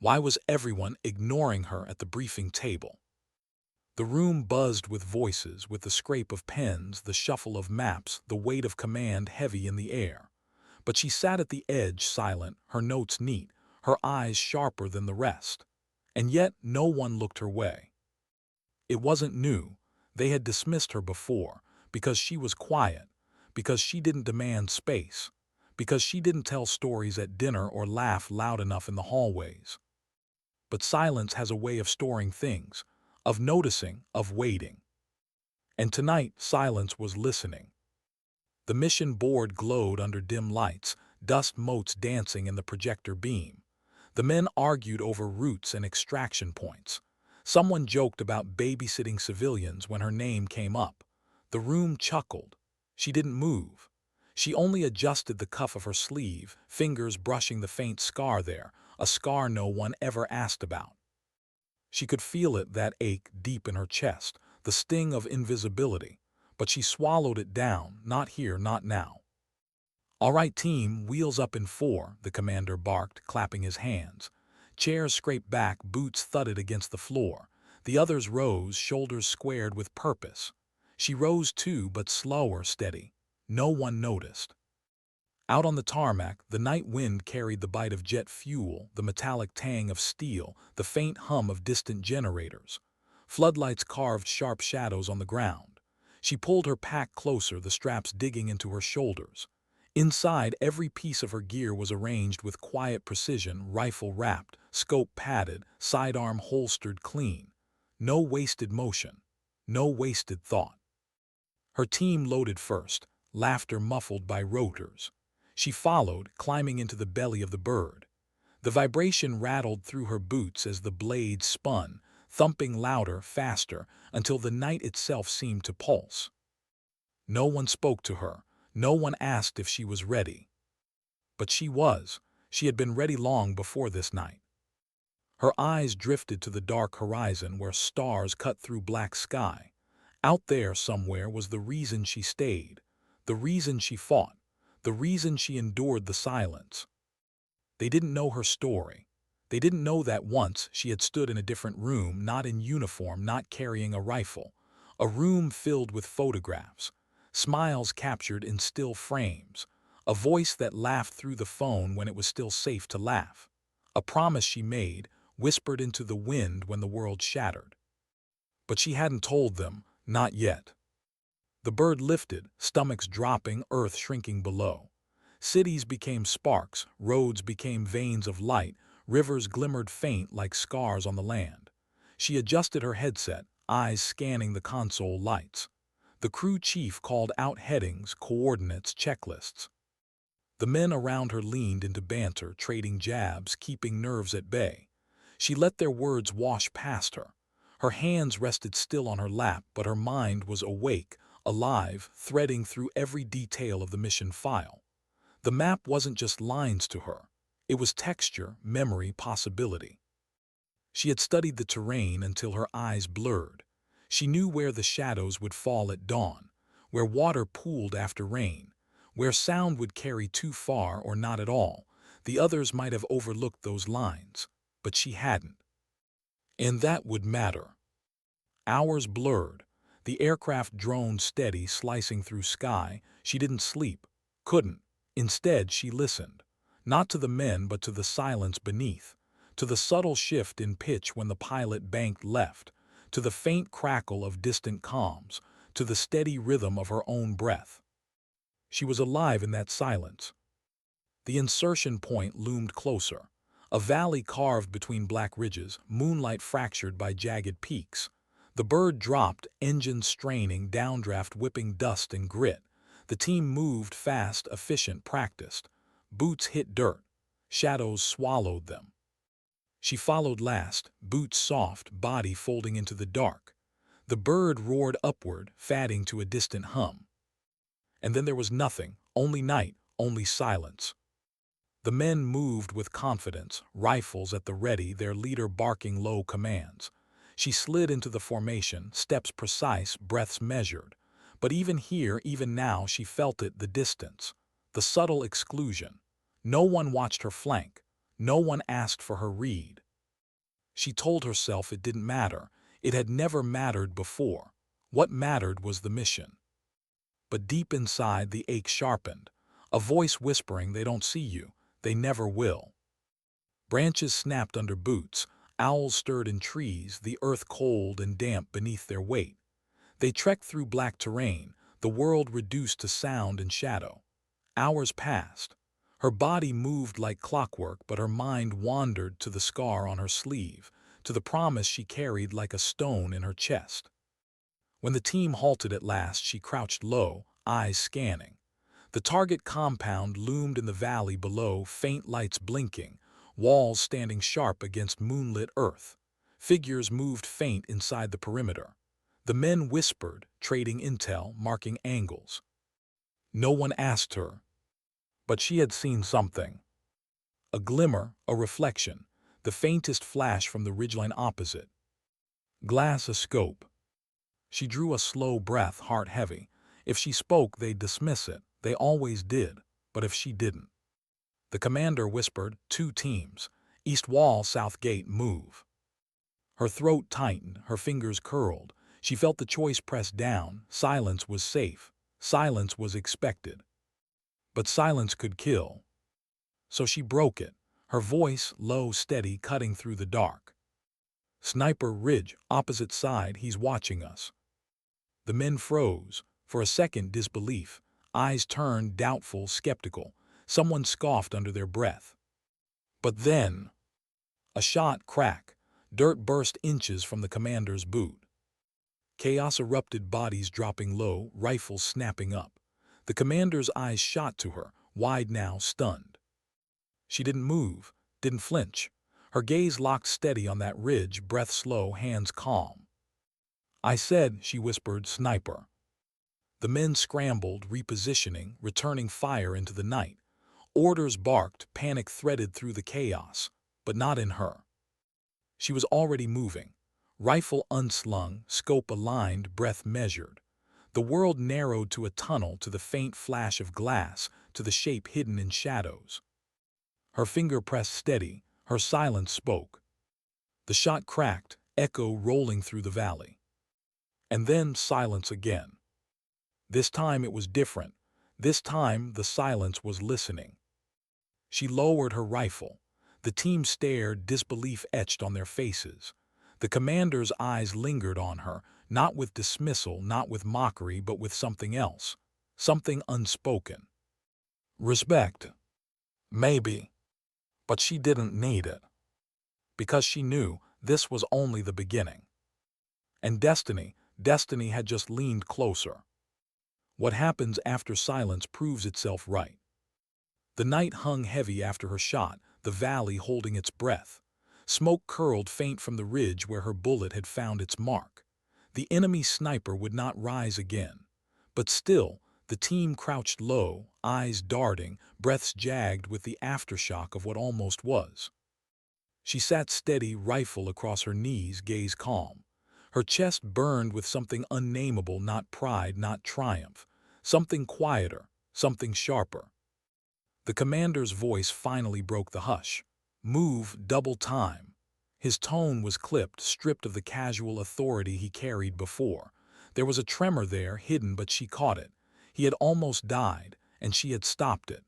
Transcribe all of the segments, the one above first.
Why was everyone ignoring her at the briefing table? The room buzzed with voices, with the scrape of pens, the shuffle of maps, the weight of command heavy in the air. But she sat at the edge, silent, her notes neat, her eyes sharper than the rest. And yet no one looked her way. It wasn't new. They had dismissed her before, because she was quiet, because she didn't demand space, because she didn't tell stories at dinner or laugh loud enough in the hallways. But silence has a way of storing things, of noticing, of waiting. And tonight, silence was listening. The mission board glowed under dim lights, dust motes dancing in the projector beam. The men argued over routes and extraction points. Someone joked about babysitting civilians when her name came up. The room chuckled. She didn't move. She only adjusted the cuff of her sleeve, fingers brushing the faint scar there, a scar no one ever asked about. She could feel it, that ache deep in her chest, the sting of invisibility, but she swallowed it down, not here, not now. "All right, team, wheels up in 4, the commander barked, clapping his hands. Chairs scraped back, boots thudded against the floor. The others rose, shoulders squared with purpose. She rose too, but slower, steady. No one noticed. Out on the tarmac, the night wind carried the bite of jet fuel, the metallic tang of steel, the faint hum of distant generators. Floodlights carved sharp shadows on the ground. She pulled her pack closer, the straps digging into her shoulders. Inside, every piece of her gear was arranged with quiet precision, rifle wrapped, scope padded, sidearm holstered clean. No wasted motion, no wasted thought. Her team loaded first, laughter muffled by rotors. She followed, climbing into the belly of the bird. The vibration rattled through her boots as the blades spun, thumping louder, faster, until the night itself seemed to pulse. No one spoke to her. No one asked if she was ready. But she was. She had been ready long before this night. Her eyes drifted to the dark horizon where stars cut through black sky. Out there somewhere was the reason she stayed, the reason she fought, the reason she endured the silence. They didn't know her story. They didn't know that once she had stood in a different room, not in uniform, not carrying a rifle. A room filled with photographs, smiles captured in still frames, a voice that laughed through the phone when it was still safe to laugh, a promise she made, whispered into the wind when the world shattered. But she hadn't told them, not yet. The bird lifted, stomachs dropping, earth shrinking below. Cities became sparks, roads became veins of light, rivers glimmered faint like scars on the land. She adjusted her headset, eyes scanning the console lights. The crew chief called out headings, coordinates, checklists. The men around her leaned into banter, trading jabs, keeping nerves at bay. She let their words wash past her. Her hands rested still on her lap, but her mind was awake, alive, threading through every detail of the mission file. The map wasn't just lines to her. It was texture, memory, possibility. She had studied the terrain until her eyes blurred. She knew where the shadows would fall at dawn, where water pooled after rain, where sound would carry too far or not at all. The others might have overlooked those lines, but she hadn't. And that would matter. Hours blurred. The aircraft droned steady, slicing through sky. She didn't sleep. Couldn't. Instead, she listened. Not to the men, but to the silence beneath. To the subtle shift in pitch when the pilot banked left. To the faint crackle of distant comms. To the steady rhythm of her own breath. She was alive in that silence. The insertion point loomed closer. A valley carved between black ridges, moonlight fractured by jagged peaks. The bird dropped, engines straining, downdraft whipping dust and grit. The team moved fast, efficient, practiced. Boots hit dirt. Shadows swallowed them. She followed last, boots soft, body folding into the dark. The bird roared upward, fatting to a distant hum. And then there was nothing, only night, only silence. The men moved with confidence, rifles at the ready, their leader barking low commands. She slid into the formation, steps precise, breaths measured. But even here, even now, she felt it, the distance, the subtle exclusion. No one watched her flank. No one asked for her read. She told herself it didn't matter. It had never mattered before. What mattered was the mission. But deep inside, the ache sharpened. A voice whispering, they don't see you. They never will. Branches snapped under boots. Owls stirred in trees, the earth cold and damp beneath their weight. They trekked through black terrain, the world reduced to sound and shadow. Hours passed. Her body moved like clockwork, but her mind wandered to the scar on her sleeve, to the promise she carried like a stone in her chest. When the team halted at last, she crouched low, eyes scanning. The target compound loomed in the valley below, faint lights blinking, walls standing sharp against moonlit earth. Figures moved faint inside the perimeter. The men whispered, trading intel, marking angles. No one asked her, but she had seen something. A glimmer, a reflection, the faintest flash from the ridgeline opposite. Glass a scope. She drew a slow breath, heart heavy. If she spoke, they'd dismiss it. They always did. But if she didn't? The commander whispered, 2 teams. East wall, south gate, move. Her throat tightened, her fingers curled. She felt the choice press down. Silence was safe. Silence was expected. But silence could kill. So she broke it, her voice low, steady, cutting through the dark. Sniper Ridge, opposite side, he's watching us. The men froze, for a second disbelief, eyes turned doubtful, skeptical. Someone scoffed under their breath. But then, a shot crack, dirt burst inches from the commander's boot. Chaos erupted, bodies dropping low, rifles snapping up. The commander's eyes shot to her, wide now, stunned. She didn't move, didn't flinch. Her gaze locked steady on that ridge, breath slow, hands calm. I said, she whispered, sniper. The men scrambled, repositioning, returning fire into the night. Orders barked, panic threaded through the chaos, but not in her. She was already moving. Rifle unslung, scope aligned, breath measured. The world narrowed to a tunnel, to the faint flash of glass, to the shape hidden in shadows. Her finger pressed steady, her silence spoke. The shot cracked, echo rolling through the valley. And then silence again. This time it was different. This time the silence was listening. She lowered her rifle. The team stared, disbelief etched on their faces. The commander's eyes lingered on her, not with dismissal, not with mockery, but with something else. Something unspoken. Respect. Maybe. But she didn't need it. Because she knew this was only the beginning. And destiny had just leaned closer. What happens after silence proves itself right. The night hung heavy after her shot, the valley holding its breath. Smoke curled faint from the ridge where her bullet had found its mark. The enemy sniper would not rise again. But still, the team crouched low, eyes darting, breaths jagged with the aftershock of what almost was. She sat steady, rifle across her knees, gaze calm. Her chest burned with something unnameable, not pride, not triumph. Something quieter, something sharper. The commander's voice finally broke the hush. Move, double time. His tone was clipped, stripped of the casual authority he carried before. There was a tremor there, hidden, but she caught it. He had almost died, and she had stopped it.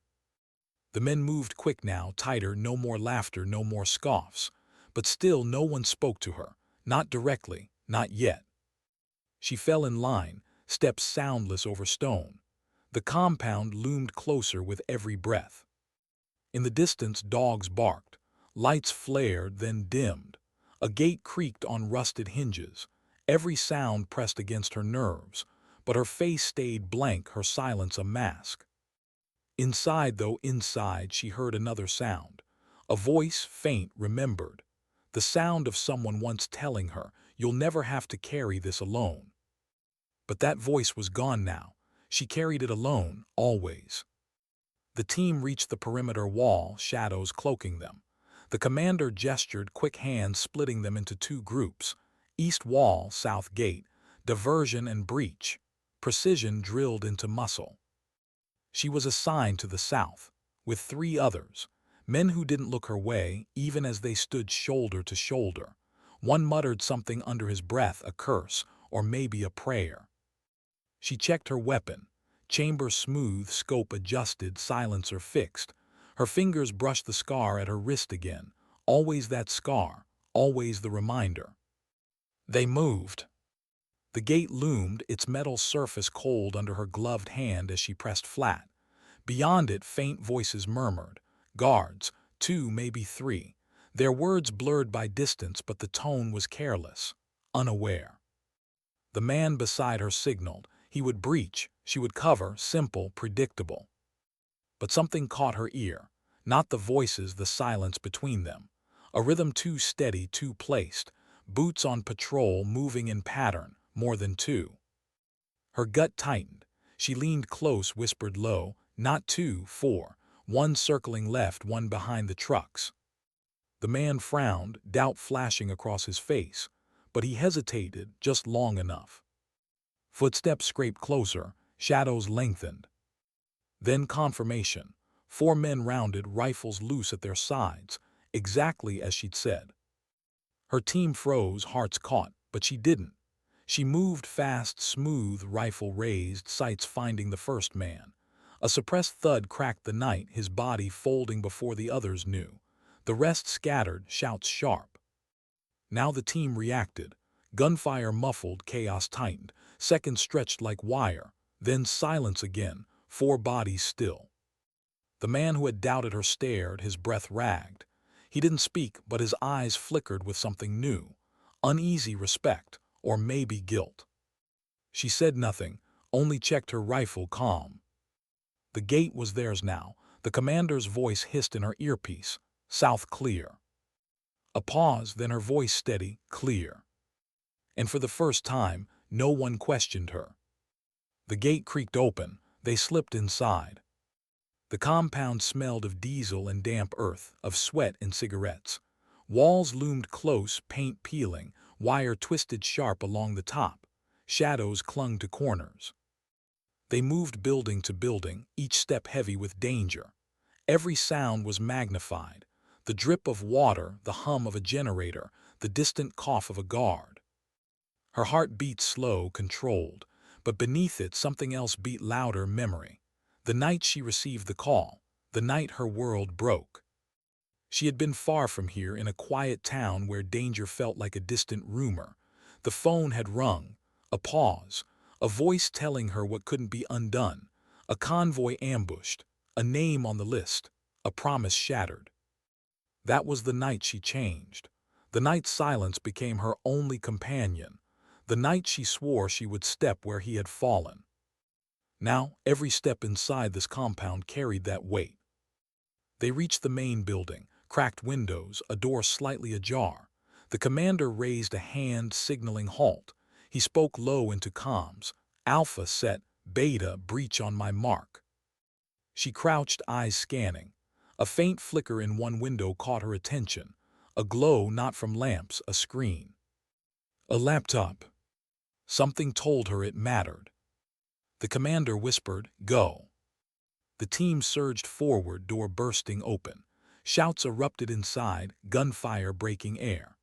The men moved quick now, tighter, no more laughter, no more scoffs. But still no one spoke to her, not directly, not yet. She fell in line, stepped soundless over stone. The compound loomed closer with every breath. In the distance, dogs barked. Lights flared, then dimmed. A gate creaked on rusted hinges. Every sound pressed against her nerves, but her face stayed blank, her silence a mask. Inside, though, inside, she heard another sound. A voice, faint, remembered. The sound of someone once telling her, "You'll never have to carry this alone." But that voice was gone now. She carried it alone, always. The team reached the perimeter wall, shadows cloaking them. The commander gestured, quick hands splitting them into 2 groups. East wall, south gate, diversion and breach. Precision drilled into muscle. She was assigned to the south, with 3 others, men who didn't look her way, even as they stood shoulder to shoulder. One muttered something under his breath, a curse, or maybe a prayer. She checked her weapon. Chamber smooth, scope adjusted, silencer fixed. Her fingers brushed the scar at her wrist again. Always that scar, always the reminder. They moved. The gate loomed, its metal surface cold under her gloved hand as she pressed flat. Beyond it, faint voices murmured. Guards, 2, maybe 3. Their words blurred by distance, but the tone was careless, unaware. The man beside her signaled. He would breach, she would cover, simple, predictable. But something caught her ear. Not the voices, the silence between them. A rhythm too steady, too placed. Boots on patrol, moving in pattern, more than 2. Her gut tightened. She leaned close, whispered low, not 2, 4. One circling left, one behind the trucks. The man frowned, doubt flashing across his face, but he hesitated just long enough. Footsteps scraped closer, shadows lengthened. Then confirmation. 4 men rounded, rifles loose at their sides, exactly as she'd said. Her team froze, hearts caught, but she didn't. She moved fast, smooth, rifle raised, sights finding the first man. A suppressed thud cracked the night, his body folding before the others knew. The rest scattered, shouts sharp. Now the team reacted. Gunfire muffled, chaos tightened. Seconds stretched like wire. Then silence again, 4 bodies still. The man who had doubted her stared, his breath ragged. He didn't speak, but his eyes flickered with something new. Uneasy respect, or maybe guilt. She said nothing, only checked her rifle, calm. The gate was theirs now. The commander's voice hissed in her earpiece. South clear. A pause, then her voice steady, clear. And for the first time, no one questioned her. The gate creaked open. They slipped inside. The compound smelled of diesel and damp earth, of sweat and cigarettes. Walls loomed close, paint peeling, wire twisted sharp along the top. Shadows clung to corners. They moved building to building, each step heavy with danger. Every sound was magnified. The drip of water, the hum of a generator, the distant cough of a guard. Her heart beat slow, controlled, but beneath it something else beat louder, memory. The night she received the call, the night her world broke. She had been far from here, in a quiet town where danger felt like a distant rumor. The phone had rung, a pause, a voice telling her what couldn't be undone, a convoy ambushed, a name on the list, a promise shattered. That was the night she changed. The night silence became her only companion. The night she swore she would step where he had fallen. Now, every step inside this compound carried that weight. They reached the main building, cracked windows, a door slightly ajar. The commander raised a hand, signaling halt. He spoke low into comms. Alpha set, Beta breach on my mark. She crouched, eyes scanning. A faint flicker in one window caught her attention. A glow not from lamps, a screen. A laptop. Something told her it mattered. The commander whispered, "Go." The team surged forward, door bursting open. Shouts erupted inside, gunfire breaking air.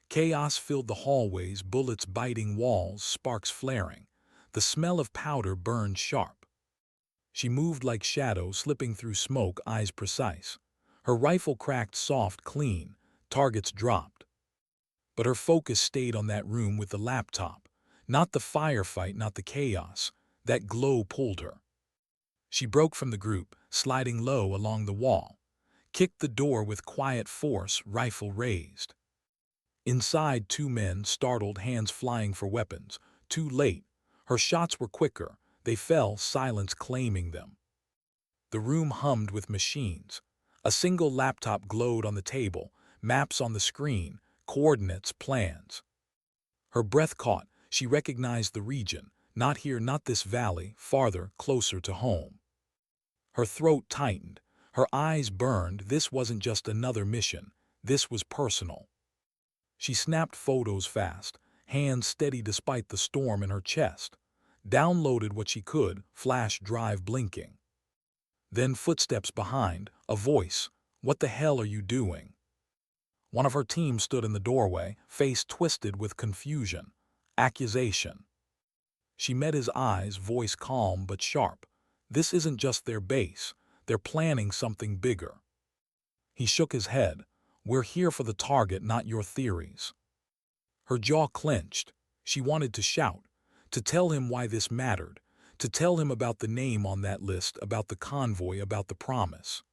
Chaos filled the hallways, bullets biting walls, sparks flaring. The smell of powder burned sharp. She moved like shadow, slipping through smoke, eyes precise. Her rifle cracked soft, clean. Targets dropped. But her focus stayed on that room with the laptop. Not the firefight, not the chaos. That glow pulled her. She broke from the group, sliding low along the wall. Kicked the door with quiet force, rifle raised. Inside, 2 men, startled, hands flying for weapons. Too late. Her shots were quicker. They fell, silence claiming them. The room hummed with machines. A single laptop glowed on the table, maps on the screen, coordinates, plans. Her breath caught. She recognized the region. Not here, not this valley, farther, closer to home. Her throat tightened. Her eyes burned. This wasn't just another mission. This was personal. She snapped photos fast, hands steady despite the storm in her chest. Downloaded what she could, flash drive blinking. Then footsteps behind, a voice. "What the hell are you doing?" One of her team stood in the doorway, face twisted with confusion, accusation. She met his eyes, voice calm but sharp. This isn't just their base. They're planning something bigger. He shook his head. We're here for the target, not your theories. Her jaw clenched. She wanted to shout, to tell him why this mattered, to tell him about the name on that list, about the convoy, about the promise.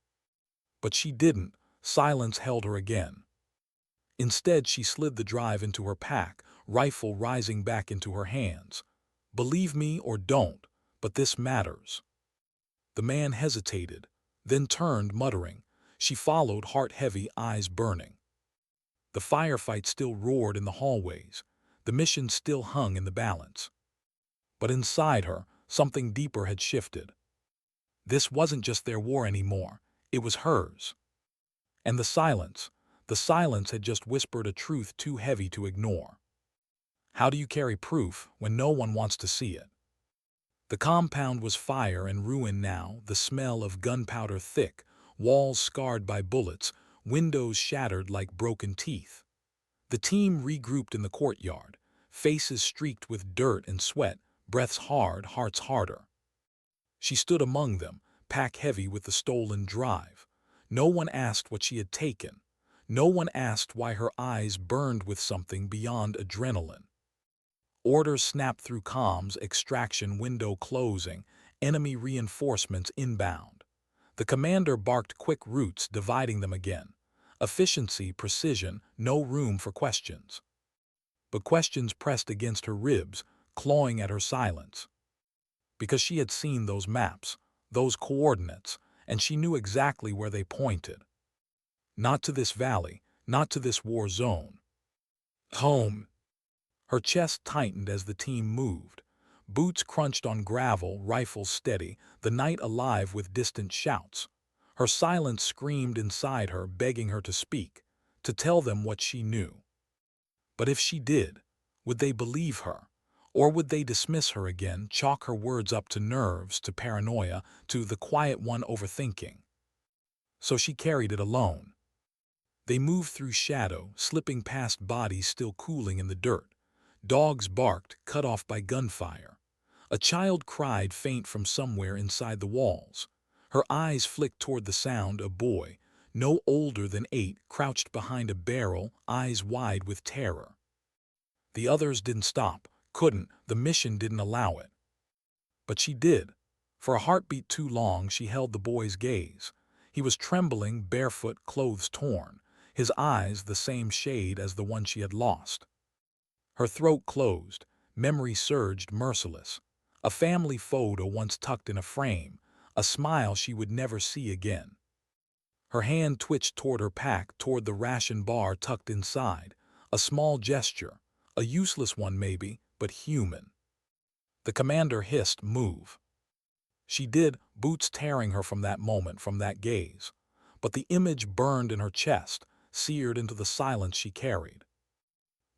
But she didn't. Silence held her again. Instead, she slid the drive into her pack, rifle rising back into her hands. Believe me or don't, but this matters. The man hesitated, then turned, muttering. She followed, heart heavy, eyes burning. The firefight still roared in the hallways. The mission still hung in the balance. But inside her, something deeper had shifted. This wasn't just their war anymore. It was hers. And the silence had just whispered a truth too heavy to ignore. How do you carry proof when no one wants to see it? The compound was fire and ruin now, the smell of gunpowder thick, walls scarred by bullets, windows shattered like broken teeth. The team regrouped in the courtyard, faces streaked with dirt and sweat, breaths hard, hearts harder. She stood among them, pack heavy with the stolen drive. No one asked what she had taken. No one asked why her eyes burned with something beyond adrenaline. Orders snapped through comms, extraction window closing, enemy reinforcements inbound. The commander barked quick routes, dividing them again. Efficiency, precision, no room for questions. But questions pressed against her ribs, clawing at her silence. Because she had seen those maps, those coordinates, and she knew exactly where they pointed. Not to this valley, not to this war zone. Home. Her chest tightened as the team moved. Boots crunched on gravel, rifles steady, the night alive with distant shouts. Her silence screamed inside her, begging her to speak, to tell them what she knew. But if she did, would they believe her? Or would they dismiss her again, chalk her words up to nerves, to paranoia, to the quiet one overthinking? So she carried it alone. They moved through shadow, slipping past bodies still cooling in the dirt. Dogs barked, cut off by gunfire. A child cried faint from somewhere inside the walls. Her eyes flicked toward the sound, a boy, no older than 8, crouched behind a barrel, eyes wide with terror. The others didn't stop, couldn't, the mission didn't allow it. But she did. For a heartbeat too long, she held the boy's gaze. He was trembling, barefoot, clothes torn, his eyes the same shade as the one she had lost. Her throat closed, memory surged, merciless. A family photo once tucked in a frame, a smile she would never see again. Her hand twitched toward her pack, toward the ration bar tucked inside. A small gesture, a useless one maybe, but human. The commander hissed, "Move." She did, boots tearing her from that moment, from that gaze. But the image burned in her chest, seared into the silence she carried.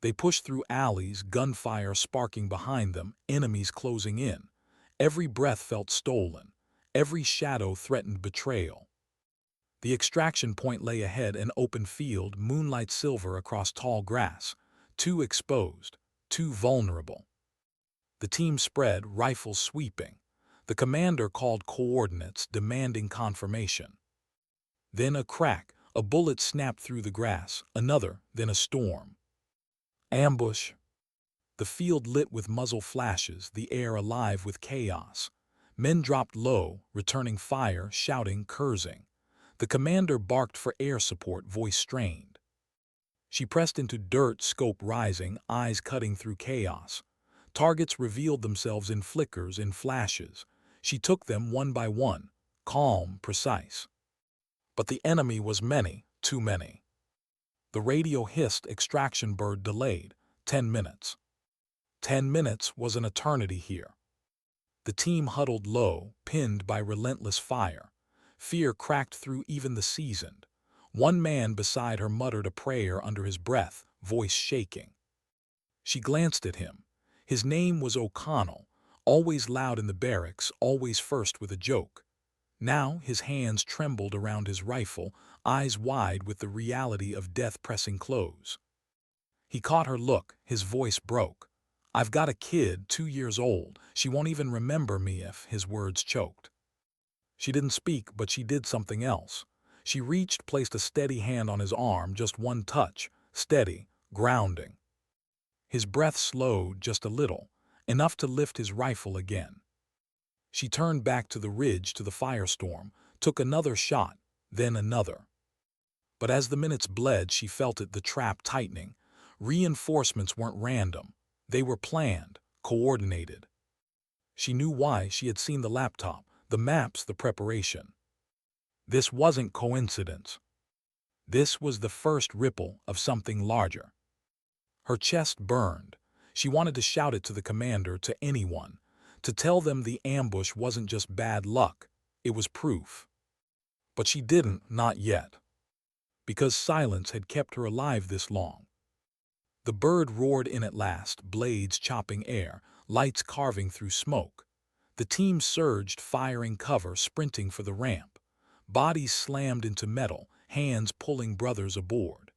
They pushed through alleys, gunfire sparking behind them, enemies closing in. Every breath felt stolen. Every shadow threatened betrayal. The extraction point lay ahead, an open field, moonlight silver across tall grass. Too exposed, too vulnerable. The team spread, rifles sweeping. The commander called coordinates, demanding confirmation. Then a crack, a bullet snapped through the grass, another, then a storm. Ambush. The field lit with muzzle flashes, the air alive with chaos. Men dropped low, returning fire, shouting, cursing. The commander barked for air support, voice strained. She pressed into dirt, scope rising, eyes cutting through chaos. Targets revealed themselves in flickers, in flashes. She took them one by one, calm, precise. But the enemy was many, too many. The radio hissed, extraction bird delayed. 10 minutes. 10 minutes was an eternity here. The team huddled low, pinned by relentless fire. Fear cracked through even the seasoned. One man beside her muttered a prayer under his breath, voice shaking. She glanced at him. His name was O'Connell, always loud in the barracks, always first with a joke. Now his hands trembled around his rifle, eyes wide with the reality of death pressing close. He caught her look, his voice broke. "I've got a kid, 2 years old. She won't even remember me if," his words choked. She didn't speak, but she did something else. She reached, placed a steady hand on his arm, just one touch, steady, grounding. His breath slowed just a little, enough to lift his rifle again. She turned back to the ridge, to the firestorm, took another shot, then another. But as the minutes bled, she felt it, the trap tightening. Reinforcements weren't random. They were planned, coordinated. She knew why. She had seen the laptop, the maps, the preparation. This wasn't coincidence. This was the first ripple of something larger. Her chest burned. She wanted to shout it to the commander, to anyone, to tell them the ambush wasn't just bad luck, it was proof. But she didn't, not yet. Because silence had kept her alive this long. The bird roared in at last, blades chopping air, lights carving through smoke. The team surged, firing cover, sprinting for the ramp. Bodies slammed into metal, hands pulling brothers aboard.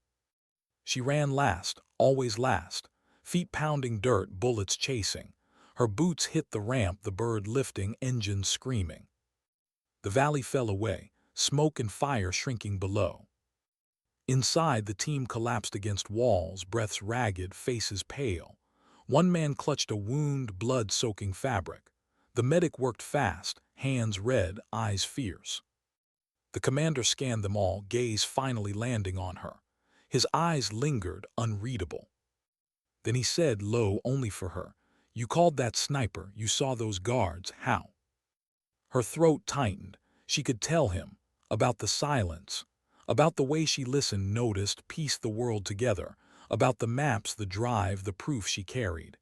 She ran last, always last, feet pounding dirt, bullets chasing. Her boots hit the ramp, the bird lifting, engines screaming. The valley fell away, smoke and fire shrinking below. Inside, the team collapsed against walls, breaths ragged, faces pale. One man clutched a wound, blood soaking fabric. The medic worked fast, hands red, eyes fierce. The commander scanned them all, gaze finally landing on her. His eyes lingered, unreadable. Then he said, low, only for her, "You called that sniper, you saw those guards, how?" Her throat tightened. She could tell him, about the silence, about the way she listened, noticed, pieced the world together, about the maps, the drive, the proof she carried.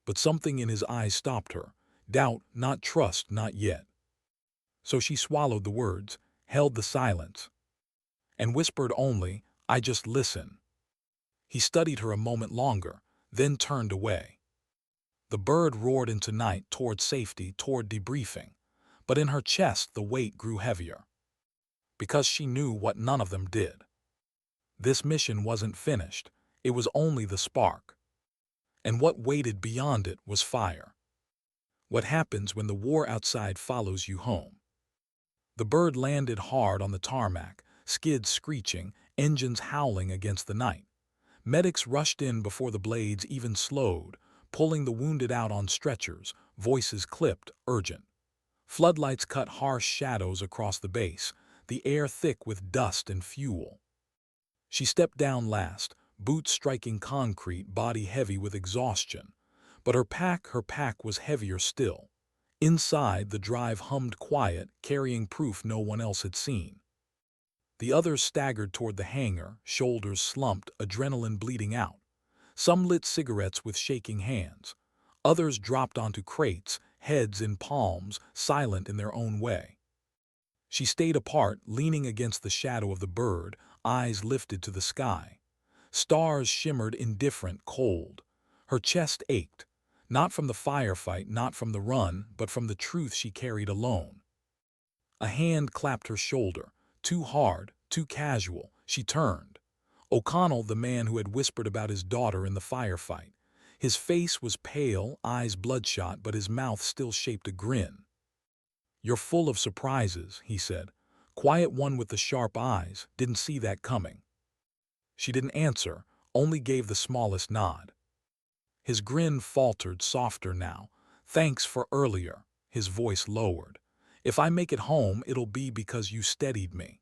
But something in his eyes stopped her. Doubt, not trust, not yet. So she swallowed the words, held the silence, and whispered only, "I just listen." He studied her a moment longer, then turned away. The bird roared into night, toward safety, toward debriefing. But in her chest the weight grew heavier. Because she knew what none of them did. This mission wasn't finished. It was only the spark. And what waited beyond it was fire. What happens when the war outside follows you home? The bird landed hard on the tarmac, skids screeching, engines howling against the night. Medics rushed in before the blades even slowed, pulling the wounded out on stretchers, voices clipped, urgent. Floodlights cut harsh shadows across the base, the air thick with dust and fuel. She stepped down last, boots striking concrete, body heavy with exhaustion. But her pack was heavier still. Inside, the drive hummed quiet, carrying proof no one else had seen. The others staggered toward the hangar, shoulders slumped, adrenaline bleeding out. Some lit cigarettes with shaking hands. Others dropped onto crates, heads in palms, silent in their own way. She stayed apart, leaning against the shadow of the bird, eyes lifted to the sky. Stars shimmered indifferent, cold. Her chest ached, not from the firefight, not from the run, but from the truth she carried alone. A hand clapped her shoulder, too hard, too casual. She turned. O'Connell, the man who had whispered about his daughter in the firefight. His face was pale, eyes bloodshot, but his mouth still shaped a grin. "You're full of surprises," he said. Quiet one with the sharp eyes, didn't see that coming. She didn't answer, only gave the smallest nod. His grin faltered, softer now. "Thanks for earlier," his voice lowered. "If I make it home, it'll be because you steadied me."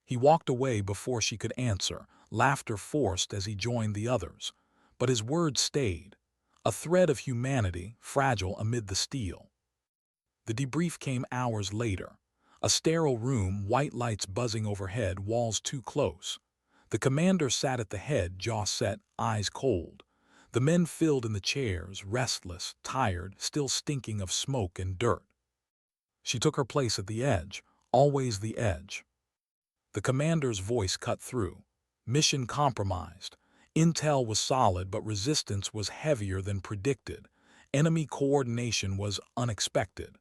He walked away before she could answer, laughter forced as he joined the others. But his words stayed, a thread of humanity, fragile amid the steel. The debrief came hours later. A sterile room, white lights buzzing overhead, walls too close. The commander sat at the head, jaw set, eyes cold. The men filled in the chairs, restless, tired, still stinking of smoke and dirt. She took her place at the edge, always the edge. The commander's voice cut through. Mission compromised. Intel was solid, but resistance was heavier than predicted. Enemy coordination was unexpected.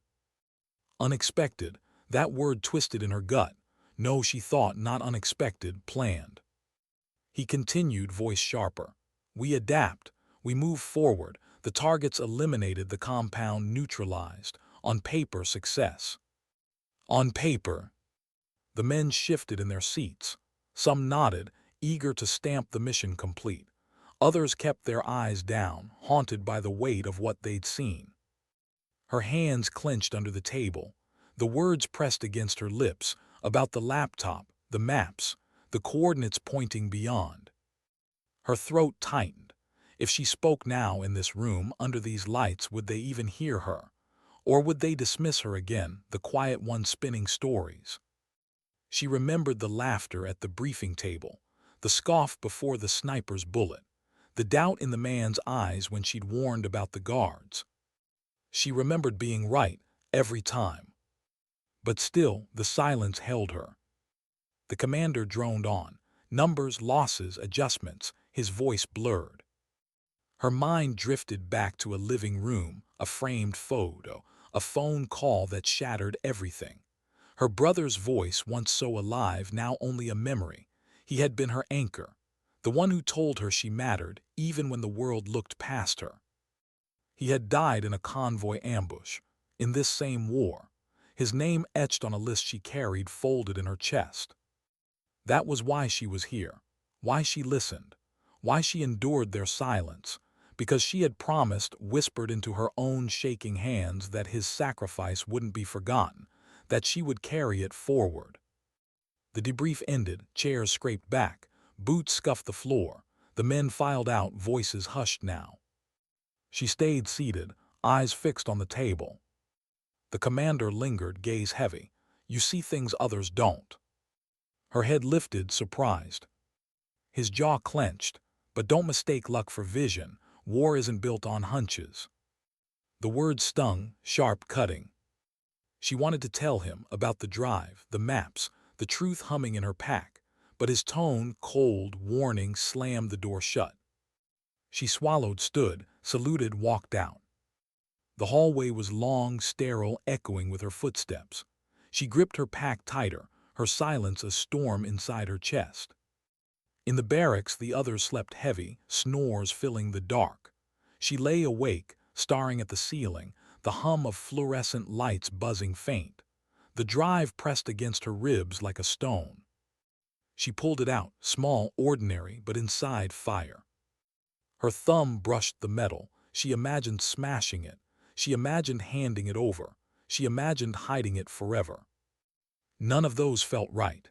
Unexpected, that word twisted in her gut. No, she thought, not unexpected, planned. He continued, voice sharper. We adapt. We move forward. The targets eliminated, the compound neutralized. On paper, success. On paper. The men shifted in their seats. Some nodded, eager to stamp the mission complete. Others kept their eyes down, haunted by the weight of what they'd seen. Her hands clenched under the table. The words pressed against her lips, about the laptop, the maps, the coordinates pointing beyond. Her throat tightened. If she spoke now in this room, under these lights, would they even hear her? Or would they dismiss her again, the quiet one spinning stories? She remembered the laughter at the briefing table, the scoff before the sniper's bullet, the doubt in the man's eyes when she'd warned about the guards. She remembered being right every time. But still, the silence held her. The commander droned on, numbers, losses, adjustments, his voice blurred. Her mind drifted back to a living room, a framed photo, a phone call that shattered everything. Her brother's voice, once so alive, now only a memory. He had been her anchor, the one who told her she mattered, even when the world looked past her. He had died in a convoy ambush, in this same war, his name etched on a list she carried folded in her chest. That was why she was here, why she listened, why she endured their silence, because she had promised, whispered into her own shaking hands, that his sacrifice wouldn't be forgotten, that she would carry it forward. The debrief ended, chairs scraped back, boots scuffed the floor, the men filed out, voices hushed now. She stayed seated, eyes fixed on the table. The commander lingered, gaze heavy. You see things others don't. Her head lifted, surprised. His jaw clenched. But don't mistake luck for vision. War isn't built on hunches. The words stung, sharp, cutting. She wanted to tell him about the drive, the maps, the truth humming in her pack, but his tone, cold, warning, slammed the door shut. She swallowed, stood, saluted, walked out. The hallway was long, sterile, echoing with her footsteps. She gripped her pack tighter, her silence a storm inside her chest. In the barracks, the others slept heavy, snores filling the dark. She lay awake, staring at the ceiling, the hum of fluorescent lights buzzing faint. The drive pressed against her ribs like a stone. She pulled it out, small, ordinary, but inside fire. Her thumb brushed the metal. She imagined smashing it. She imagined handing it over. She imagined hiding it forever. None of those felt right.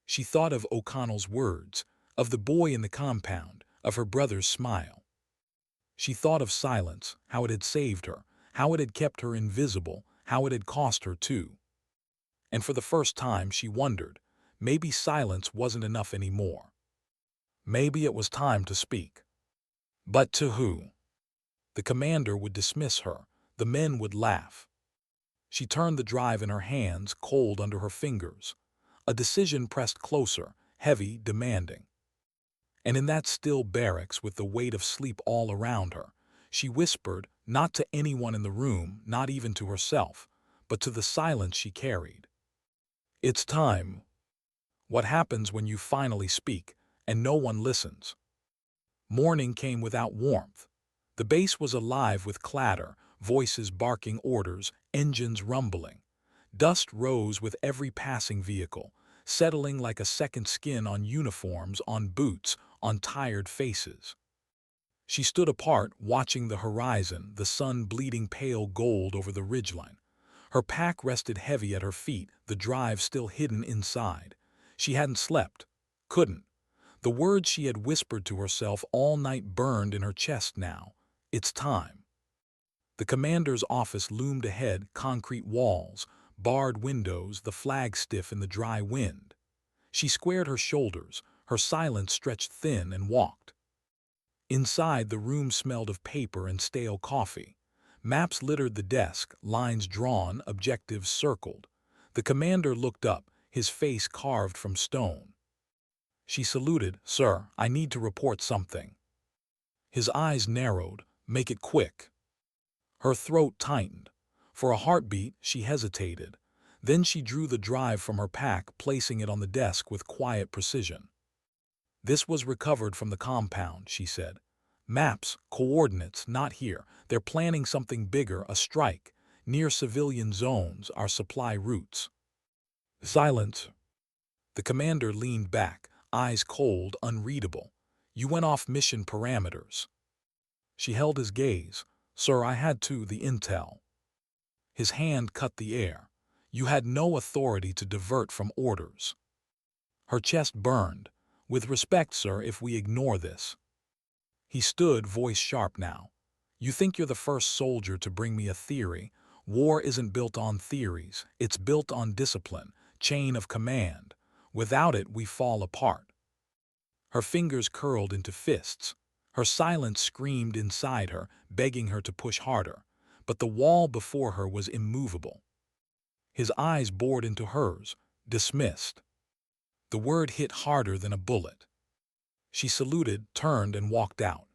She thought of O'Connell's words, of the boy in the compound, of her brother's smile. She thought of silence, how it had saved her, how it had kept her invisible, how it had cost her too. And for the first time she wondered, maybe silence wasn't enough anymore. Maybe it was time to speak. But to who? The commander would dismiss her. The men would laugh. She turned the drive in her hands, cold under her fingers. A decision pressed closer, heavy, demanding. And in that still barracks, with the weight of sleep all around her, she whispered, not to anyone in the room, not even to herself, but to the silence she carried. It's time. What happens when you finally speak, and no one listens? Morning came without warmth. The base was alive with clatter, voices barking orders, engines rumbling. Dust rose with every passing vehicle, settling like a second skin on uniforms, on boots, on tired faces. She stood apart, watching the horizon, the sun bleeding pale gold over the ridgeline. Her pack rested heavy at her feet, the drive still hidden inside. She hadn't slept. Couldn't. The words she had whispered to herself all night burned in her chest now. It's time. The commander's office loomed ahead, concrete walls, barred windows, the flag stiff in the dry wind. She squared her shoulders, her silence stretched thin, and walked. Inside, the room smelled of paper and stale coffee. Maps littered the desk, lines drawn, objectives circled. The commander looked up, his face carved from stone. She saluted. Sir, I need to report something. His eyes narrowed. Make it quick. Her throat tightened. For a heartbeat, she hesitated. Then she drew the drive from her pack, placing it on the desk with quiet precision. "This was recovered from the compound," she said. "Maps, coordinates, not here. They're planning something bigger, a strike, near civilian zones, our supply routes." Silence. The commander leaned back, eyes cold, unreadable. "You went off mission parameters." She held his gaze. "Sir, I had to, the intel." His hand cut the air. "You had no authority to divert from orders." Her chest burned. "With respect, sir, if we ignore this." He stood, voice sharp now. "You think you're the first soldier to bring me a theory. War isn't built on theories. It's built on discipline, chain of command. Without it, we fall apart." Her fingers curled into fists. Her silence screamed inside her, begging her to push harder. But the wall before her was immovable. His eyes bored into hers, dismissed. The word hit harder than a bullet. She saluted, turned, and walked out.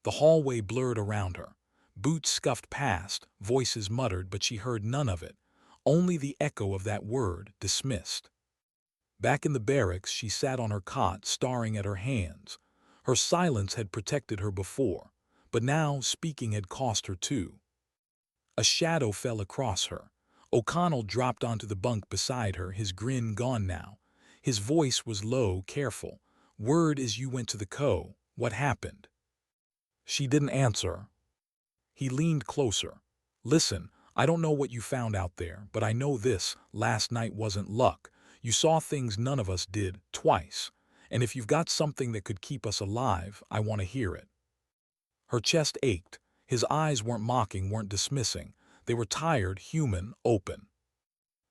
The hallway blurred around her. Boots scuffed past, voices muttered, but she heard none of it. Only the echo of that word, dismissed. Back in the barracks, she sat on her cot, staring at her hands. Her silence had protected her before, but now speaking had cost her too. A shadow fell across her. O'Connell dropped onto the bunk beside her, his grin gone now. His voice was low, careful. "Word is you went to the co. What happened?" She didn't answer. He leaned closer. "Listen, I don't know what you found out there, but I know this: last night wasn't luck. You saw things none of us did, twice. And if you've got something that could keep us alive, I want to hear it." Her chest ached. His eyes weren't mocking, weren't dismissing. They were tired, human, open.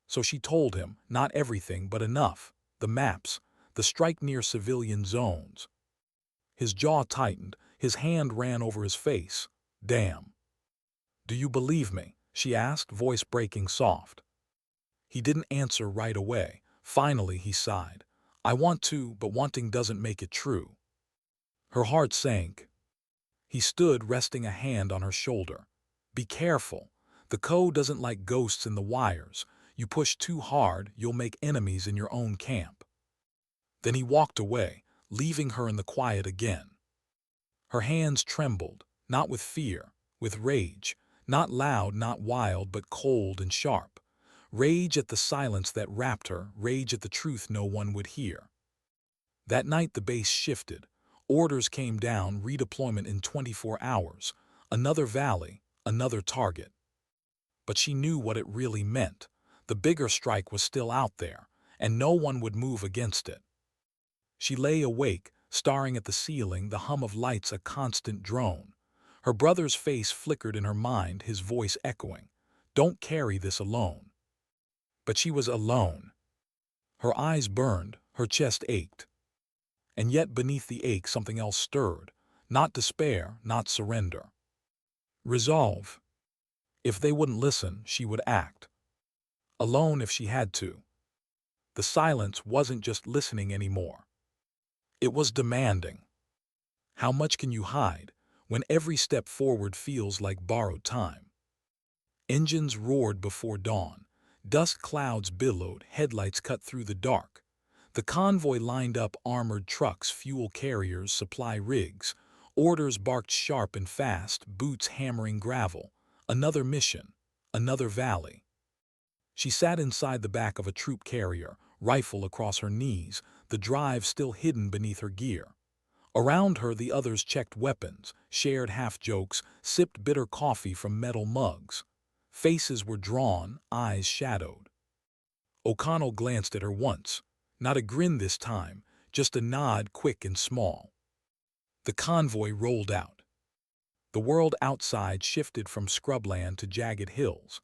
So she told him, not everything, but enough. The maps, the strike near civilian zones. His jaw tightened, his hand ran over his face. "Damn." "Do you believe me?" she asked, voice breaking soft. He didn't answer right away. Finally, he sighed. "I want to, but wanting doesn't make it true." Her heart sank. He stood, resting a hand on her shoulder. "Be careful. The code doesn't like ghosts in the wires. You push too hard, you'll make enemies in your own camp." Then he walked away, leaving her in the quiet again. Her hands trembled, not with fear, with rage. Not loud, not wild, but cold and sharp. Rage at the silence that wrapped her, rage at the truth no one would hear. That night the base shifted. Orders came down, redeployment in 24 hours. Another valley, another target. But she knew what it really meant. The bigger strike was still out there, and no one would move against it. She lay awake, staring at the ceiling, the hum of lights a constant drone. Her brother's face flickered in her mind, his voice echoing, "Don't carry this alone." But she was alone. Her eyes burned, her chest ached. And yet beneath the ache something else stirred. Not despair, not surrender. Resolve. If they wouldn't listen, she would act. Alone if she had to. The silence wasn't just listening anymore. It was demanding. How much can you hide when every step forward feels like borrowed time? Engines roared before dawn. Dust clouds billowed, headlights cut through the dark. The convoy lined up, armored trucks, fuel carriers, supply rigs. Orders barked sharp and fast, boots hammering gravel. Another mission, another valley. She sat inside the back of a troop carrier, rifle across her knees, the drive still hidden beneath her gear. Around her the others checked weapons, shared half-jokes, sipped bitter coffee from metal mugs. Faces were drawn, eyes shadowed. O'Connell glanced at her once. Not a grin this time, just a nod, quick and small. The convoy rolled out. The world outside shifted from scrubland to jagged hills.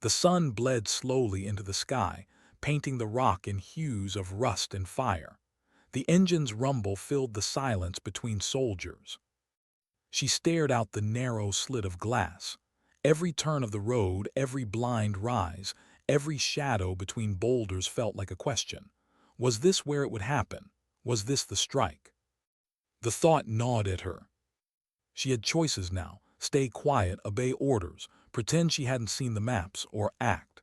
The sun bled slowly into the sky, painting the rock in hues of rust and fire. The engine's rumble filled the silence between soldiers. She stared out the narrow slit of glass. Every turn of the road, every blind rise, every shadow between boulders felt like a question. Was this where it would happen? Was this the strike? The thought gnawed at her. She had choices now: stay quiet, obey orders, pretend she hadn't seen the maps, or act.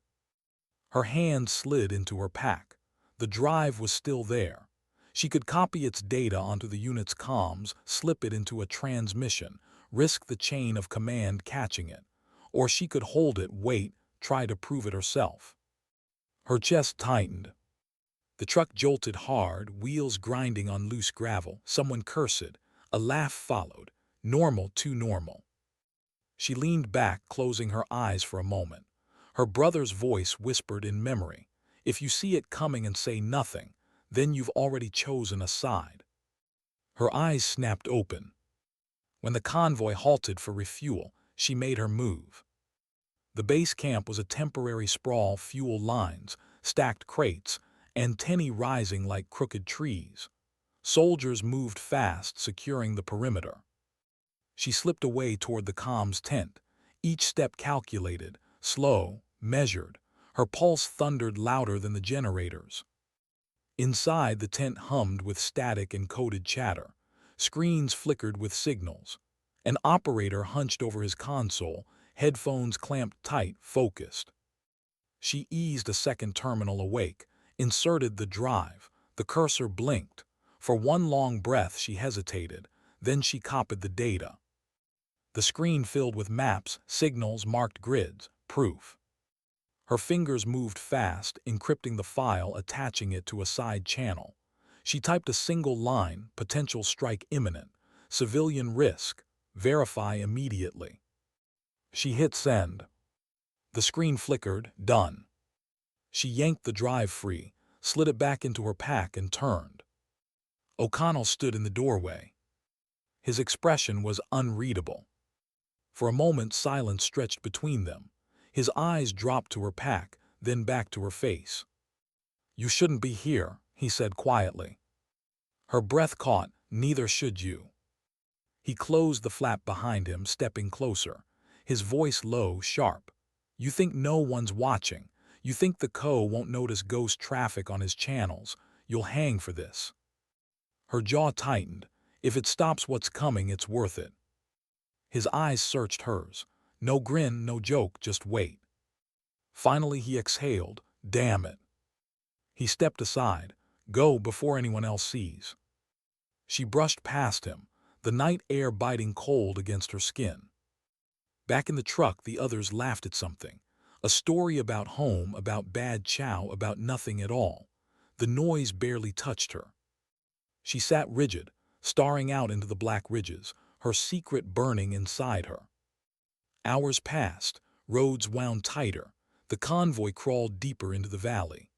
Her hand slid into her pack. The drive was still there. She could copy its data onto the unit's comms, slip it into a transmission, risk the chain of command catching it. Or she could hold it, wait, try to prove it herself. Her chest tightened. The truck jolted hard, wheels grinding on loose gravel. Someone cursed. A laugh followed. Normal, too normal. She leaned back, closing her eyes for a moment. Her brother's voice whispered in memory, "If you see it coming and say nothing, then you've already chosen a side." Her eyes snapped open. When the convoy halted for refuel, she made her move. The base camp was a temporary sprawl, fuel lines, stacked crates, antennae rising like crooked trees. Soldiers moved fast, securing the perimeter. She slipped away toward the comms tent, each step calculated, slow, measured. Her pulse thundered louder than the generators. Inside, the tent hummed with static and coded chatter. Screens flickered with signals. An operator hunched over his console, headphones clamped tight, focused. She eased a second terminal awake, inserted the drive. The cursor blinked. For one long breath she hesitated, then she copied the data. The screen filled with maps, signals, marked grids, proof. Her fingers moved fast, encrypting the file, attaching it to a side channel. She typed a single line, potential strike imminent, civilian risk, verify immediately. She hit send. The screen flickered, done. She yanked the drive free, slid it back into her pack and turned. O'Connell stood in the doorway. His expression was unreadable. For a moment silence stretched between them. His eyes dropped to her pack, then back to her face. "You shouldn't be here," he said quietly. Her breath caught, "Neither should you." He closed the flap behind him, stepping closer. His voice low, sharp. "You think no one's watching. You think the Co won't notice ghost traffic on his channels. You'll hang for this." Her jaw tightened. If it stops what's coming, it's worth it. His eyes searched hers. No grin, no joke, just wait. Finally he exhaled, "Damn it." He stepped aside. "Go before anyone else sees." She brushed past him, the night air biting cold against her skin. Back in the truck, the others laughed at something. A story about home, about bad chow, about nothing at all. The noise barely touched her. She sat rigid, staring out into the black ridges, her secret burning inside her. Hours passed, roads wound tighter, the convoy crawled deeper into the valley.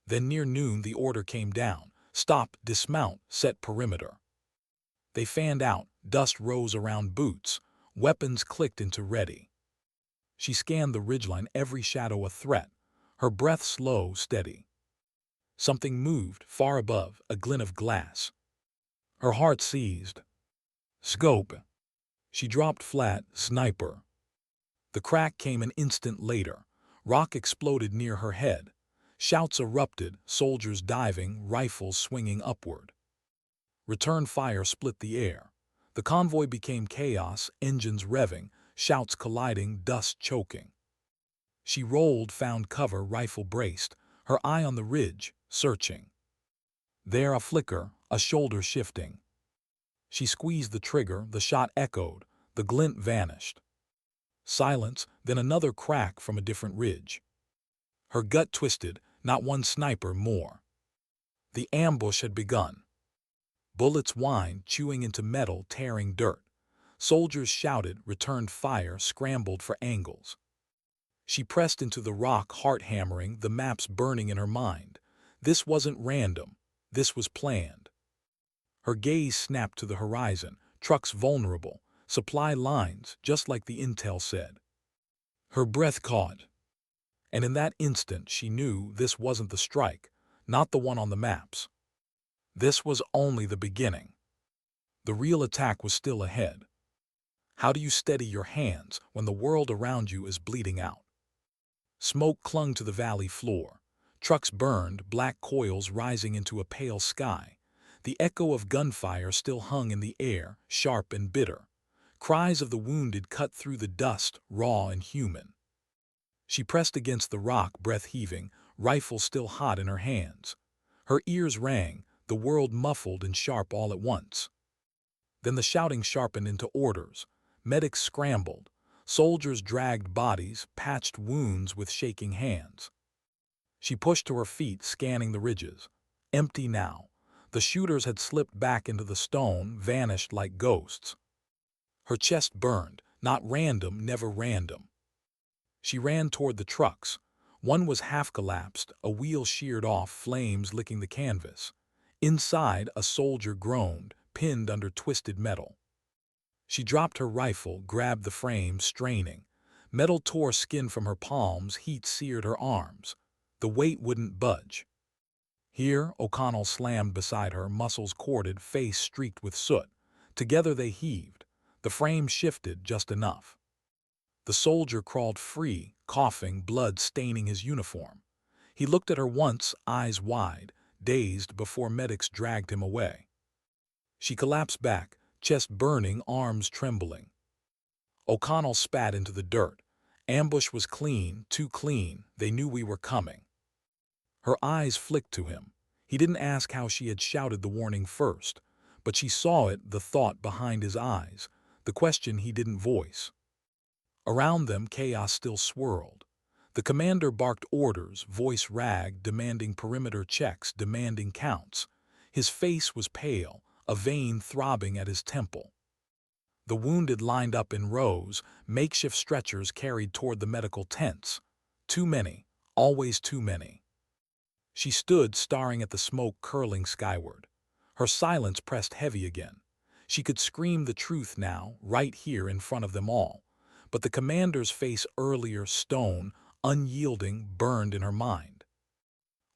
Then near noon the order came down, stop, dismount, set perimeter. They fanned out, dust rose around boots, weapons clicked into ready. She scanned the ridgeline, every shadow a threat, her breath slow, steady. Something moved, far above, a glint of glass. Her heart seized. Scope. She dropped flat, sniper. The crack came an instant later. Rock exploded near her head. Shouts erupted, soldiers diving, rifles swinging upward. Return fire split the air. The convoy became chaos, engines revving, shouts colliding, dust choking. She rolled, found cover, rifle braced, her eye on the ridge, searching. There a flicker, a shoulder shifting. She squeezed the trigger, the shot echoed, the glint vanished. Silence, then another crack from a different ridge. Her gut twisted, not one sniper more. The ambush had begun. Bullets whined, chewing into metal, tearing dirt. Soldiers shouted, returned fire, scrambled for angles. She pressed into the rock, heart hammering, the maps burning in her mind. This wasn't random. This was planned. Her gaze snapped to the horizon, trucks vulnerable, supply lines, just like the intel said. Her breath caught. And in that instant she knew this wasn't the strike, not the one on the maps. This was only the beginning. The real attack was still ahead. How do you steady your hands when the world around you is bleeding out? Smoke clung to the valley floor. Trucks burned, black coils rising into a pale sky. The echo of gunfire still hung in the air, sharp and bitter. Cries of the wounded cut through the dust, raw and human. She pressed against the rock, breath heaving, rifle still hot in her hands. Her ears rang, the world muffled and sharp all at once. Then the shouting sharpened into orders. Medics scrambled. Soldiers dragged bodies, patched wounds with shaking hands. She pushed to her feet, scanning the ridges. Empty now. The shooters had slipped back into the stone, vanished like ghosts. Her chest burned. Not random, never random. She ran toward the trucks. One was half collapsed, a wheel sheared off, flames licking the canvas. Inside, a soldier groaned, pinned under twisted metal. She dropped her rifle, grabbed the frame, straining. Metal tore skin from her palms, heat seared her arms. The weight wouldn't budge. Here, O'Connell slammed beside her, muscles corded, face streaked with soot. Together they heaved. The frame shifted just enough. The soldier crawled free, coughing, blood staining his uniform. He looked at her once, eyes wide, dazed, before medics dragged him away. She collapsed back, chest burning, arms trembling. O'Connell spat into the dirt. Ambush was clean, too clean. They knew we were coming. Her eyes flicked to him. He didn't ask how she had shouted the warning first, but she saw it, the thought behind his eyes, the question he didn't voice. Around them, chaos still swirled. The commander barked orders, voice ragged, demanding perimeter checks, demanding counts. His face was pale, a vein throbbing at his temple. The wounded lined up in rows, makeshift stretchers carried toward the medical tents. Too many, always too many. She stood, staring at the smoke curling skyward. Her silence pressed heavy again. She could scream the truth now, right here in front of them all. But the commander's face, earlier stone, unyielding, burned in her mind.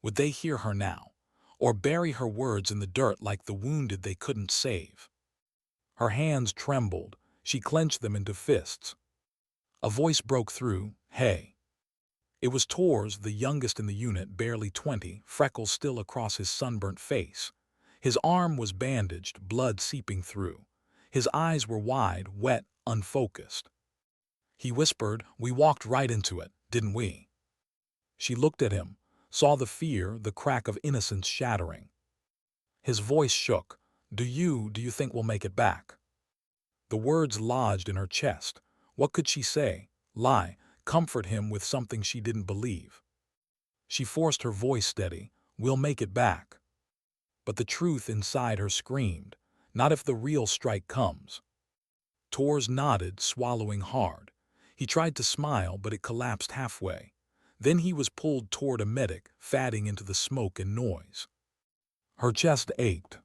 Would they hear her now, or bury her words in the dirt like the wounded they couldn't save? Her hands trembled. She clenched them into fists. A voice broke through, "Hey." It was Tors, the youngest in the unit, barely 20, freckles still across his sunburnt face. His arm was bandaged, blood seeping through. His eyes were wide, wet, unfocused. He whispered, "We walked right into it, didn't we?" She looked at him, saw the fear, the crack of innocence shattering. His voice shook. Do you think we'll make it back?" The words lodged in her chest. What could she say? Lie, comfort him with something she didn't believe. She forced her voice steady. "We'll make it back." But the truth inside her screamed, "Not if the real strike comes." Tors nodded, swallowing hard. He tried to smile, but it collapsed halfway. Then he was pulled toward a medic, fatting into the smoke and noise. Her chest ached.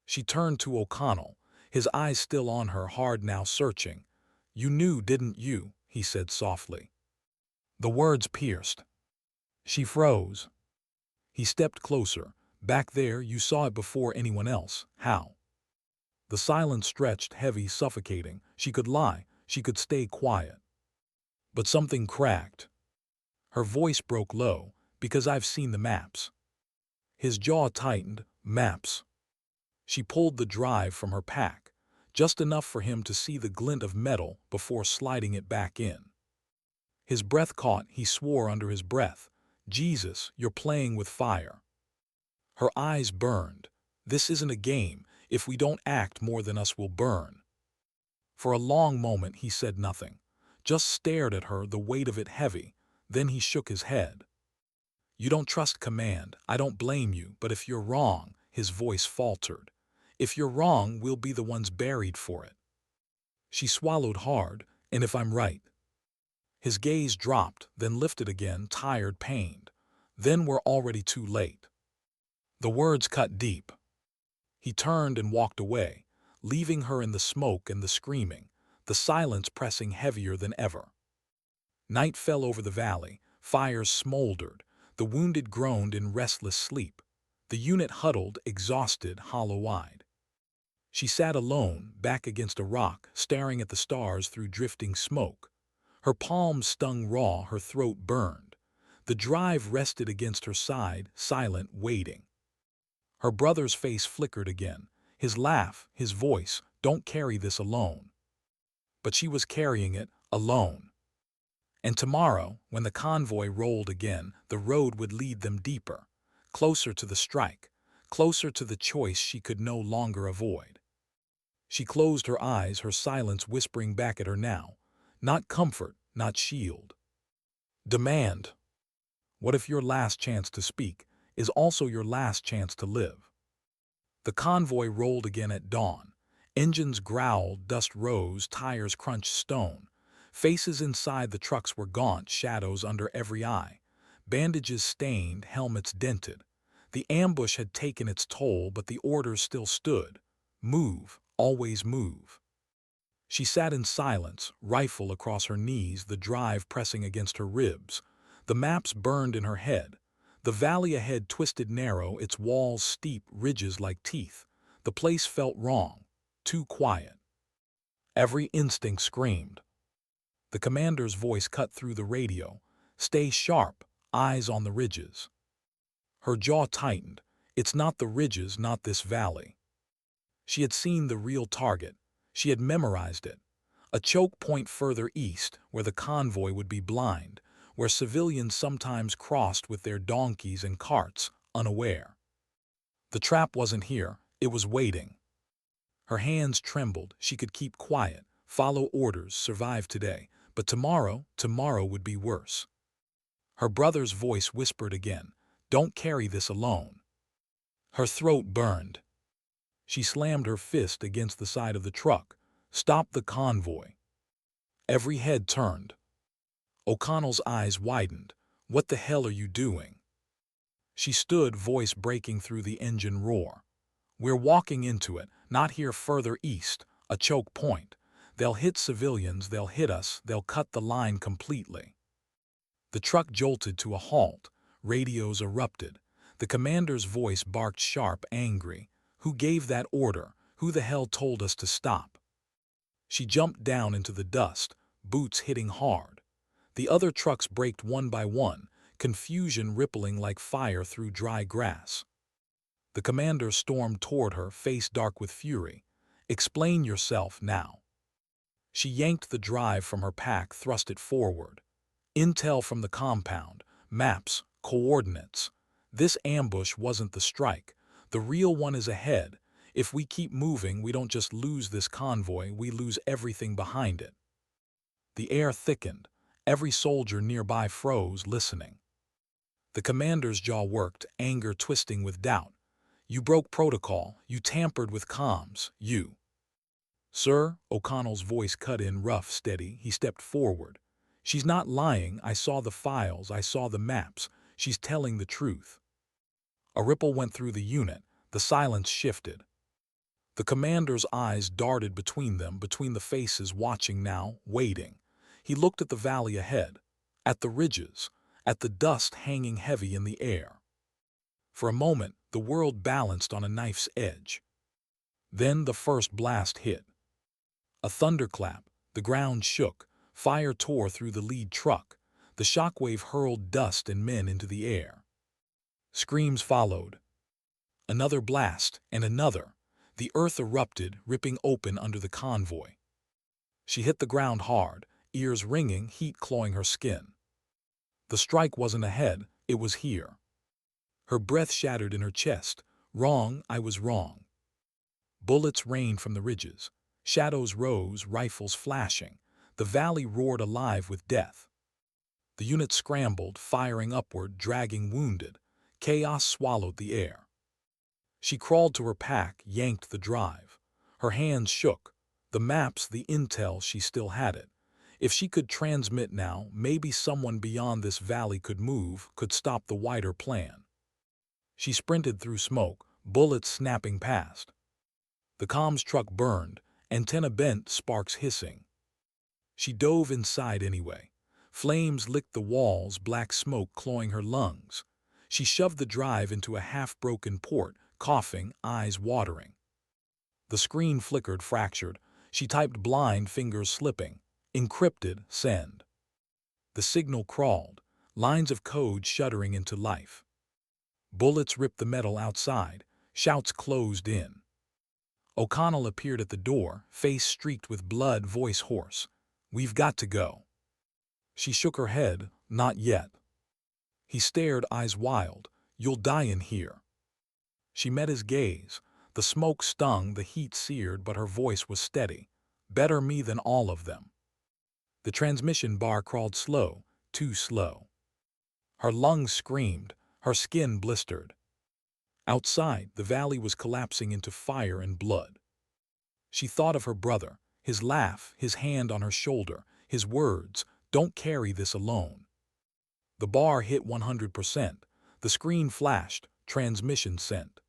She turned to O'Connell, his eyes still on her, hard now, searching. "You knew, didn't you?" he said softly. The words pierced. She froze. He stepped closer. "Back there, you saw it before anyone else. How?" The silence stretched, heavy, suffocating. She could lie. She could stay quiet. But something cracked. Her voice broke low. "Because I've seen the maps." His jaw tightened. "Maps." She pulled the drive from her pack, just enough for him to see the glint of metal before sliding it back in. His breath caught. He swore under his breath, "Jesus, you're playing with fire." Her eyes burned. "This isn't a game. If we don't act, more than us will burn." For a long moment he said nothing, just stared at her, the weight of it heavy. Then he shook his head. "You don't trust command. I don't blame you, but if you're wrong," his voice faltered, "if you're wrong, we'll be the ones buried for it." She swallowed hard. "And if I'm right?" His gaze dropped, then lifted again, tired, pained. "Then we're already too late." The words cut deep. He turned and walked away, leaving her in the smoke and the screaming, the silence pressing heavier than ever. Night fell over the valley. Fires smoldered. The wounded groaned in restless sleep. The unit huddled, exhausted, hollow-eyed. She sat alone, back against a rock, staring at the stars through drifting smoke. Her palms stung raw, her throat burned. The drive rested against her side, silent, waiting. Her brother's face flickered again. His laugh, his voice, "Don't carry this alone." But she was carrying it, alone. And tomorrow, when the convoy rolled again, the road would lead them deeper, closer to the strike, closer to the choice she could no longer avoid. She closed her eyes, her silence whispering back at her now, not comfort, not shield. Demand. What if your last chance to speak is also your last chance to live? The convoy rolled again at dawn. Engines growled, dust rose, tires crunched stone. Faces inside the trucks were gaunt, shadows under every eye. Bandages stained, helmets dented. The ambush had taken its toll, but the orders still stood. Move, always move. She sat in silence, rifle across her knees, the drive pressing against her ribs. The maps burned in her head. The valley ahead twisted narrow, its walls steep, ridges like teeth. The place felt wrong, too quiet. Every instinct screamed. The commander's voice cut through the radio. Stay sharp, eyes on the ridges. Her jaw tightened. It's not the ridges, not this valley. She had seen the real target. She had memorized it. A choke point further east, where the convoy would be blind, where civilians sometimes crossed with their donkeys and carts, unaware. The trap wasn't here, it was waiting. Her hands trembled. She could keep quiet, follow orders, survive today. But tomorrow would be worse. Her brother's voice whispered again, "Don't carry this alone." Her throat burned. She slammed her fist against the side of the truck. Stop the convoy. Every head turned. O'Connell's eyes widened. What the hell are you doing? She stood, voice breaking through the engine roar. We're walking into it, not here, further east, a choke point. They'll hit civilians, they'll hit us, they'll cut the line completely. The truck jolted to a halt. Radios erupted. The commander's voice barked sharp, angry. Who gave that order? Who the hell told us to stop? She jumped down into the dust, boots hitting hard. The other trucks braked one by one, confusion rippling like fire through dry grass. The commander stormed toward her, face dark with fury. Explain yourself now. She yanked the drive from her pack, thrust it forward. Intel from the compound, maps, coordinates. This ambush wasn't the strike. The real one is ahead. If we keep moving, we don't just lose this convoy, we lose everything behind it. The air thickened. Every soldier nearby froze, listening. The commander's jaw worked, anger twisting with doubt. You broke protocol. You tampered with comms. You. Sir, O'Connell's voice cut in, rough, steady. He stepped forward. She's not lying. I saw the files. I saw the maps. She's telling the truth. A ripple went through the unit. The silence shifted. The commander's eyes darted between them, between the faces, watching now, waiting. He looked at the valley ahead, at the ridges, at the dust hanging heavy in the air. For a moment, the world balanced on a knife's edge. Then the first blast hit. A thunderclap, the ground shook, fire tore through the lead truck. The shockwave hurled dust and men into the air. Screams followed. Another blast, and another. The earth erupted, ripping open under the convoy. She hit the ground hard, ears ringing, heat clawing her skin. The strike wasn't ahead, it was here. Her breath shattered in her chest. Wrong, I was wrong. Bullets rained from the ridges. Shadows rose, rifles flashing. The valley roared alive with death. The unit scrambled, firing upward, dragging wounded. Chaos swallowed the air. She crawled to her pack, yanked the drive. Her hands shook. The maps, the intel, she still had it. If she could transmit now, maybe someone beyond this valley could move, could stop the wider plan. She sprinted through smoke, bullets snapping past. The comms truck burned, antenna bent, sparks hissing. She dove inside anyway. Flames licked the walls, black smoke clawing her lungs. She shoved the drive into a half-broken port, coughing, eyes watering. The screen flickered, fractured. She typed blind, fingers slipping. Encrypted, send. The signal crawled, lines of code shuddering into life. Bullets ripped the metal outside, shouts closed in. O'Connell appeared at the door, face streaked with blood, voice hoarse. We've got to go. She shook her head, not yet. He stared, eyes wild. You'll die in here. She met his gaze. The smoke stung, the heat seared, but her voice was steady. Better me than all of them. The transmission bar crawled slow, too slow. Her lungs screamed, her skin blistered. Outside, the valley was collapsing into fire and blood. She thought of her brother, his laugh, his hand on her shoulder, his words, "Don't carry this alone." The bar hit 100%. The screen flashed, transmission sent.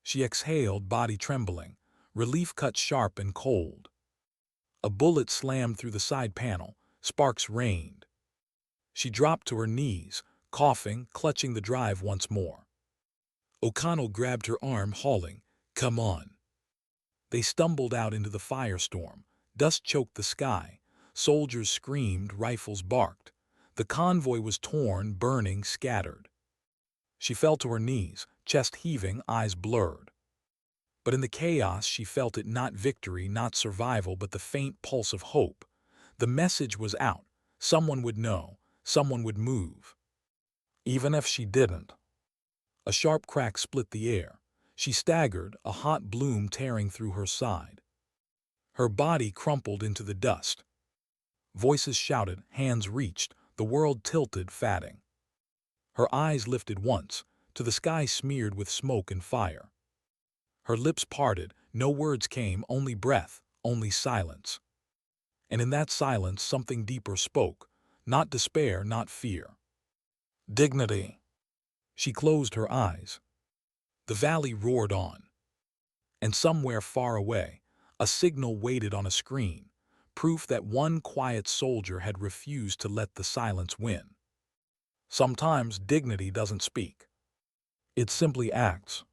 She exhaled, body trembling. Relief cut sharp and cold. A bullet slammed through the side panel. Sparks rained. She dropped to her knees, coughing, clutching the drive once more. O'Connell grabbed her arm, hauling, "Come on." They stumbled out into the firestorm. Dust choked the sky. Soldiers screamed, rifles barked. The convoy was torn, burning, scattered. She fell to her knees, chest heaving, eyes blurred. But in the chaos she felt it, not victory, not survival, but the faint pulse of hope. The message was out. Someone would know. Someone would move. Even if she didn't. A sharp crack split the air. She staggered, a hot bloom tearing through her side. Her body crumpled into the dust. Voices shouted, hands reached, the world tilted, fatting. Her eyes lifted once, to the sky smeared with smoke and fire. Her lips parted, no words came, only breath, only silence. And in that silence something deeper spoke, not despair, not fear. Dignity. She closed her eyes. The valley roared on. And somewhere far away, a signal waited on a screen, proof that one quiet soldier had refused to let the silence win. Sometimes dignity doesn't speak. It simply acts.